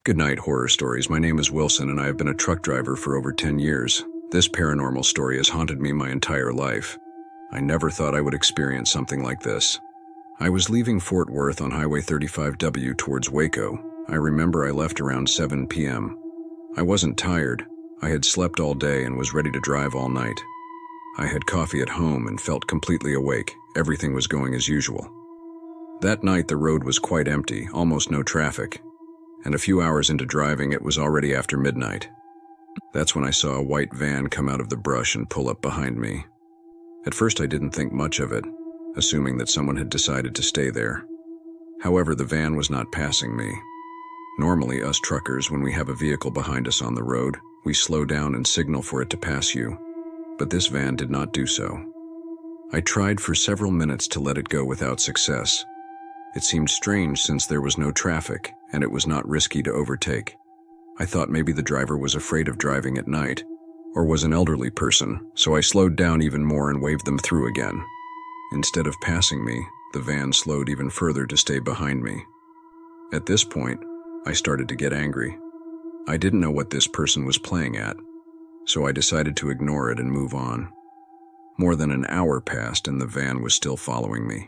Good night, horror stories. My name is Wilson, and I have been a truck driver for over 10 years. This paranormal story has haunted me my entire life. I never thought I would experience something like this. I was leaving Fort Worth on Highway 35W towards Waco. I remember I left around 7 p.m. I wasn't tired. I had slept all day and was ready to drive all night. I had coffee at home and felt completely awake. Everything was going as usual. That night, the road was quite empty, almost no traffic. And a few hours into driving, it was already after midnight. That's when I saw a white van come out of the brush and pull up behind me. At first I didn't think much of it, assuming that someone had decided to stay there. However, the van was not passing me. Normally, us truckers, when we have a vehicle behind us on the road, we slow down and signal for it to pass you. But this van did not do so. I tried for several minutes to let it go without success. It seemed strange since there was no traffic, and it was not risky to overtake. I thought maybe the driver was afraid of driving at night, or was an elderly person, so I slowed down even more and waved them through again. Instead of passing me, the van slowed even further to stay behind me. At this point, I started to get angry. I didn't know what this person was playing at, so I decided to ignore it and move on. More than an hour passed and the van was still following me.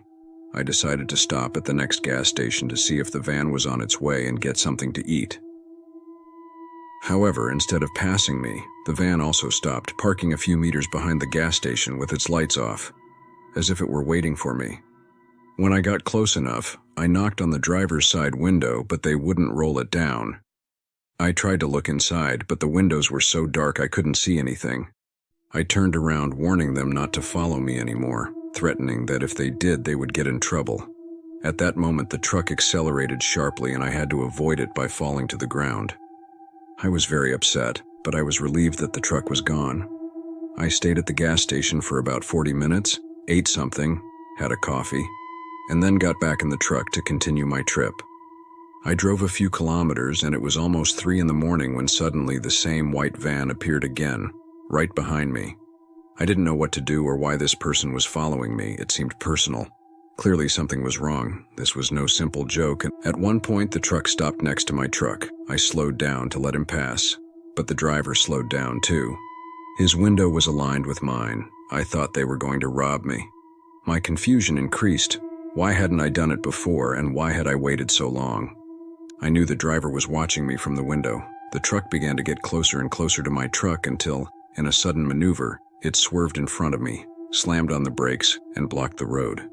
I decided to stop at the next gas station to see if the van was on its way and get something to eat. However, instead of passing me, the van also stopped, parking a few meters behind the gas station with its lights off, as if it were waiting for me. When I got close enough, I knocked on the driver's side window, but they wouldn't roll it down. I tried to look inside, but the windows were so dark I couldn't see anything. I turned around, warning them not to follow me anymore, threatening that if they did, they would get in trouble. At that moment, the truck accelerated sharply and I had to avoid it by falling to the ground. I was very upset, but I was relieved that the truck was gone. I stayed at the gas station for about 40 minutes, ate something, had a coffee, and then got back in the truck to continue my trip. I drove a few kilometers and it was almost 3 in the morning when suddenly the same white van appeared again, right behind me. I didn't know what to do or why this person was following me. It seemed personal. Clearly something was wrong. This was no simple joke, and at one point the truck stopped next to my truck. I slowed down to let him pass, but the driver slowed down too. His window was aligned with mine. I thought they were going to rob me. My confusion increased. Why hadn't I done it before, and why had I waited so long? I knew the driver was watching me from the window. The truck began to get closer and closer to my truck until, in a sudden maneuver, it swerved in front of me, slammed on the brakes, and blocked the road.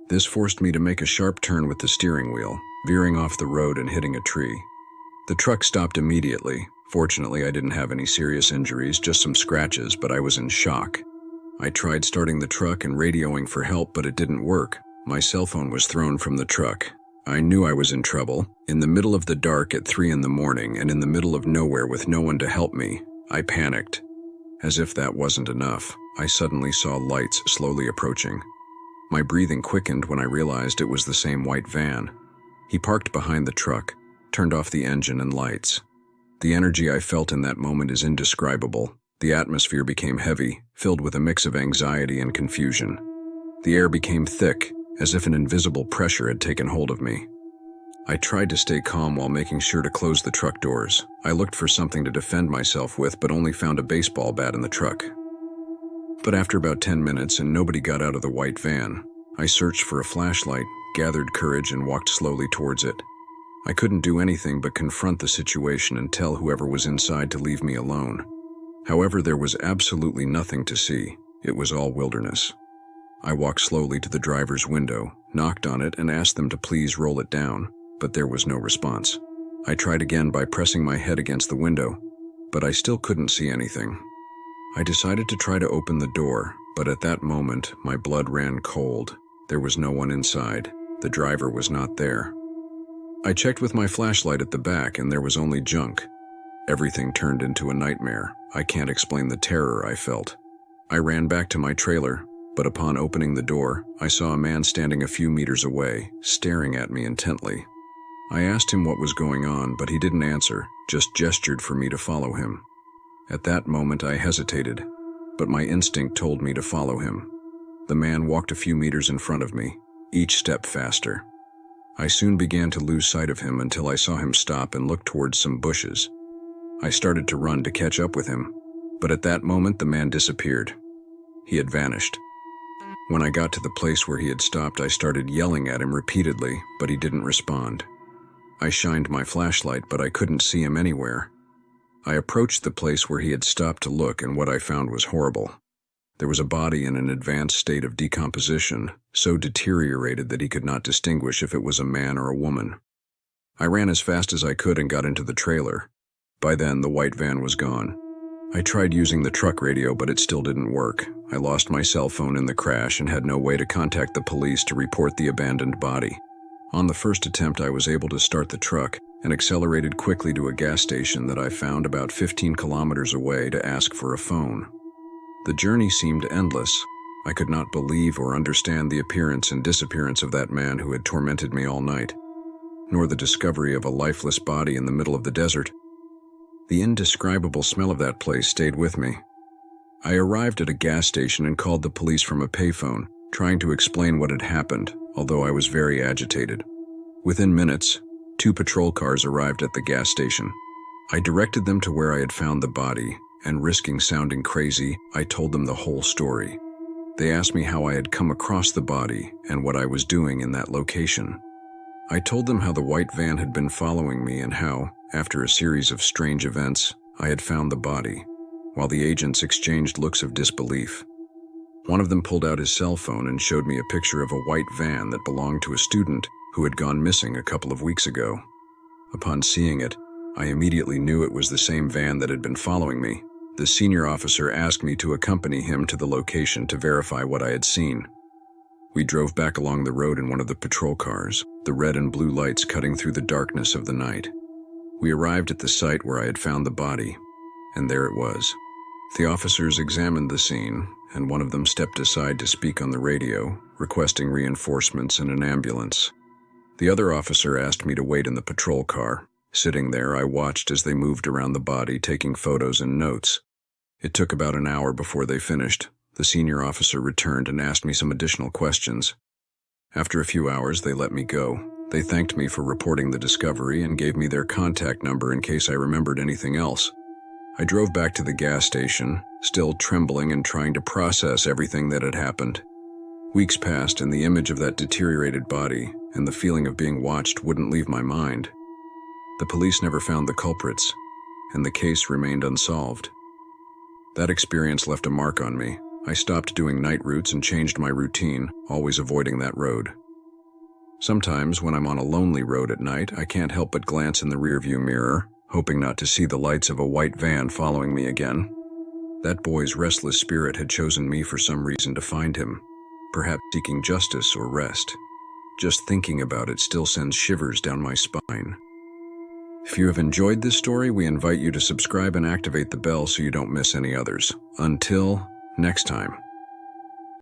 This forced me to make a sharp turn with the steering wheel, veering off the road and hitting a tree. The truck stopped immediately. Fortunately, I didn't have any serious injuries, just some scratches, but I was in shock. I tried starting the truck and radioing for help, but it didn't work. My cell phone was thrown from the truck. I knew I was in trouble. In the middle of the dark at 3 in the morning and in the middle of nowhere with no one to help me, I panicked. As if that wasn't enough, I suddenly saw lights slowly approaching. My breathing quickened when I realized it was the same white van. He parked behind the truck, turned off the engine and lights. The energy I felt in that moment is indescribable. The atmosphere became heavy, filled with a mix of anxiety and confusion. The air became thick, as if an invisible pressure had taken hold of me. I tried to stay calm while making sure to close the truck doors. I looked for something to defend myself with, but only found a baseball bat in the truck. But after about 10 minutes and nobody got out of the white van, I searched for a flashlight, gathered courage, and walked slowly towards it. I couldn't do anything but confront the situation and tell whoever was inside to leave me alone. However, there was absolutely nothing to see. It was all wilderness. I walked slowly to the driver's window, knocked on it, and asked them to please roll it down, but there was no response. I tried again by pressing my head against the window, but I still couldn't see anything. I decided to try to open the door, but at that moment, my blood ran cold. There was no one inside. The driver was not there. I checked with my flashlight at the back, and there was only junk. Everything turned into a nightmare. I can't explain the terror I felt. I ran back to my trailer, but upon opening the door, I saw a man standing a few meters away, staring at me intently. I asked him what was going on, but he didn't answer, just gestured for me to follow him. At that moment, I hesitated, but my instinct told me to follow him. The man walked a few meters in front of me, each step faster. I soon began to lose sight of him until I saw him stop and look towards some bushes. I started to run to catch up with him, but at that moment the man disappeared. He had vanished. When I got to the place where he had stopped, I started yelling at him repeatedly, but he didn't respond. I shined my flashlight, but I couldn't see him anywhere. I approached the place where he had stopped to look, and what I found was horrible. There was a body in an advanced state of decomposition, so deteriorated that he could not distinguish if it was a man or a woman. I ran as fast as I could and got into the trailer. By then, the white van was gone. I tried using the truck radio, but it still didn't work. I lost my cell phone in the crash and had no way to contact the police to report the abandoned body. On the first attempt, I was able to start the truck and accelerated quickly to a gas station that I found about 15 kilometers away to ask for a phone. The journey seemed endless. I could not believe or understand the appearance and disappearance of that man who had tormented me all night, nor the discovery of a lifeless body in the middle of the desert. The indescribable smell of that place stayed with me. I arrived at a gas station and called the police from a payphone, trying to explain what had happened, although I was very agitated. Within minutes, 2 patrol cars arrived at the gas station. I directed them to where I had found the body, and risking sounding crazy, I told them the whole story. They asked me how I had come across the body and what I was doing in that location. I told them how the white van had been following me and how, after a series of strange events, I had found the body, while the agents exchanged looks of disbelief. One of them pulled out his cell phone and showed me a picture of a white van that belonged to a student who had gone missing a couple of weeks ago. Upon seeing it, I immediately knew it was the same van that had been following me. The senior officer asked me to accompany him to the location to verify what I had seen. We drove back along the road in one of the patrol cars, the red and blue lights cutting through the darkness of the night. We arrived at the site where I had found the body, and there it was. The officers examined the scene, and one of them stepped aside to speak on the radio, requesting reinforcements and an ambulance. The other officer asked me to wait in the patrol car. Sitting there, I watched as they moved around the body, taking photos and notes. It took about an hour before they finished. The senior officer returned and asked me some additional questions. After a few hours, they let me go. They thanked me for reporting the discovery and gave me their contact number in case I remembered anything else. I drove back to the gas station, still trembling and trying to process everything that had happened. Weeks passed, and the image of that deteriorated body and the feeling of being watched wouldn't leave my mind. The police never found the culprits, and the case remained unsolved. That experience left a mark on me. I stopped doing night routes and changed my routine, always avoiding that road. Sometimes, when I'm on a lonely road at night, I can't help but glance in the rearview mirror, hoping not to see the lights of a white van following me again. That boy's restless spirit had chosen me for some reason to find him, perhaps seeking justice or rest. Just thinking about it still sends shivers down my spine. If you have enjoyed this story, we invite you to subscribe and activate the bell so you don't miss any others. Until next time.